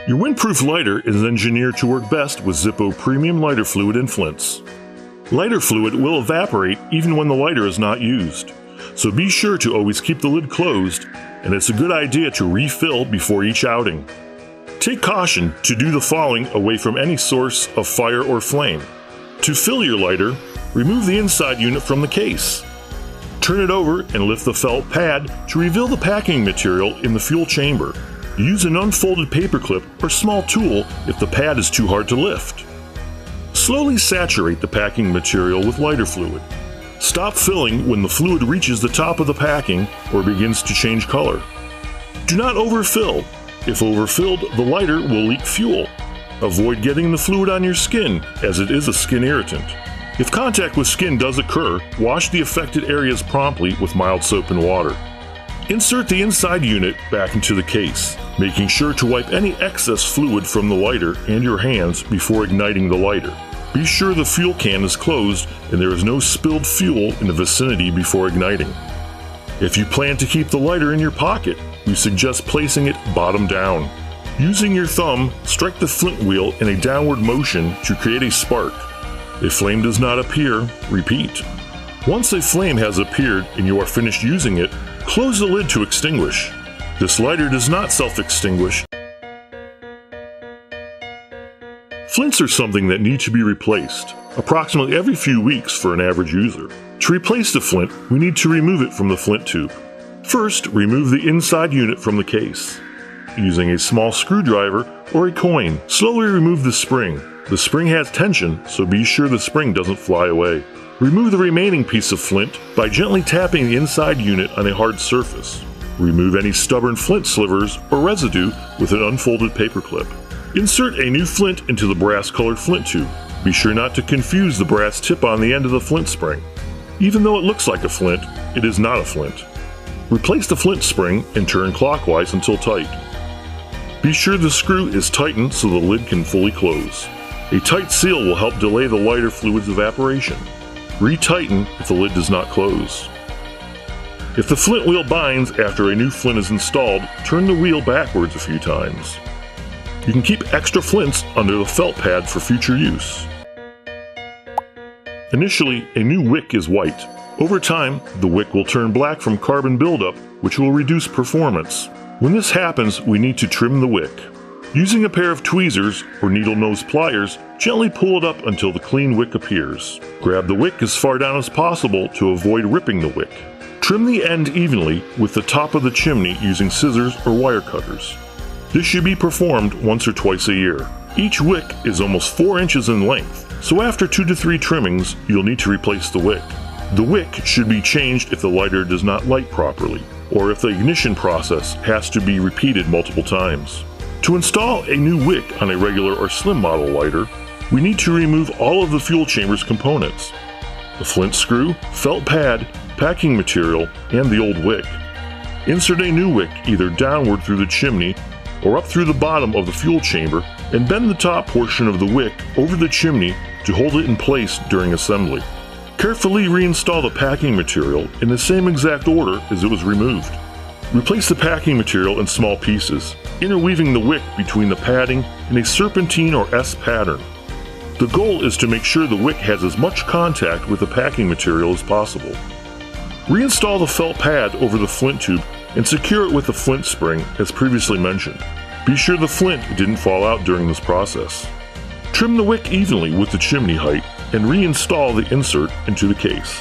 Your windproof lighter is engineered to work best with Zippo premium lighter fluid and flints. Lighter fluid will evaporate even when the lighter is not used, so be sure to always keep the lid closed, and it's a good idea to refill before each outing. Take caution to do the following away from any source of fire or flame. To fill your lighter, remove the inside unit from the case. Turn it over and lift the felt pad to reveal the packing material in the fuel chamber. Use an unfolded paperclip or small tool if the pad is too hard to lift. Slowly saturate the packing material with lighter fluid. Stop filling when the fluid reaches the top of the packing or begins to change color. Do not overfill. If overfilled, the lighter will leak fuel. Avoid getting the fluid on your skin, as it is a skin irritant. If contact with skin does occur, wash the affected areas promptly with mild soap and water. Insert the inside unit back into the case, making sure to wipe any excess fluid from the lighter and your hands before igniting the lighter. Be sure the fuel can is closed and there is no spilled fuel in the vicinity before igniting. If you plan to keep the lighter in your pocket, we suggest placing it bottom down. Using your thumb, strike the flint wheel in a downward motion to create a spark. If flame does not appear, repeat. Once a flame has appeared and you are finished using it, close the lid to extinguish. This lighter does not self-extinguish. Flints are something that need to be replaced, approximately every few weeks for an average user. To replace the flint, we need to remove it from the flint tube. First, remove the inside unit from the case. Using a small screwdriver or a coin, slowly remove the spring. The spring has tension, so be sure the spring doesn't fly away. Remove the remaining piece of flint by gently tapping the inside unit on a hard surface. Remove any stubborn flint slivers or residue with an unfolded paperclip. Insert a new flint into the brass-colored flint tube. Be sure not to confuse the brass tip on the end of the flint spring. Even though it looks like a flint, it is not a flint. Replace the flint spring and turn clockwise until tight. Be sure the screw is tightened so the lid can fully close. A tight seal will help delay the lighter fluid's evaporation. Retighten if the lid does not close. If the flint wheel binds after a new flint is installed, turn the wheel backwards a few times. You can keep extra flints under the felt pad for future use. Initially, a new wick is white. Over time, the wick will turn black from carbon buildup, which will reduce performance. When this happens, we need to trim the wick. Using a pair of tweezers or needle nose pliers, gently pull it up until the clean wick appears. Grab the wick as far down as possible to avoid ripping the wick. Trim the end evenly with the top of the chimney using scissors or wire cutters. This should be performed once or twice a year. Each wick is almost 4 inches in length, so after 2 to 3 trimmings, you'll need to replace the wick. The wick should be changed if the lighter does not light properly, or if the ignition process has to be repeated multiple times. To install a new wick on a regular or slim model lighter, we need to remove all of the fuel chamber's components: the flint screw, felt pad, packing material, and the old wick. Insert a new wick either downward through the chimney or up through the bottom of the fuel chamber and bend the top portion of the wick over the chimney to hold it in place during assembly. Carefully reinstall the packing material in the same exact order as it was removed. Replace the packing material in small pieces, interweaving the wick between the padding in a serpentine or S pattern. The goal is to make sure the wick has as much contact with the packing material as possible. Reinstall the felt pad over the flint tube and secure it with the flint spring as previously mentioned. Be sure the flint didn't fall out during this process. Trim the wick evenly with the chimney height and reinstall the insert into the case.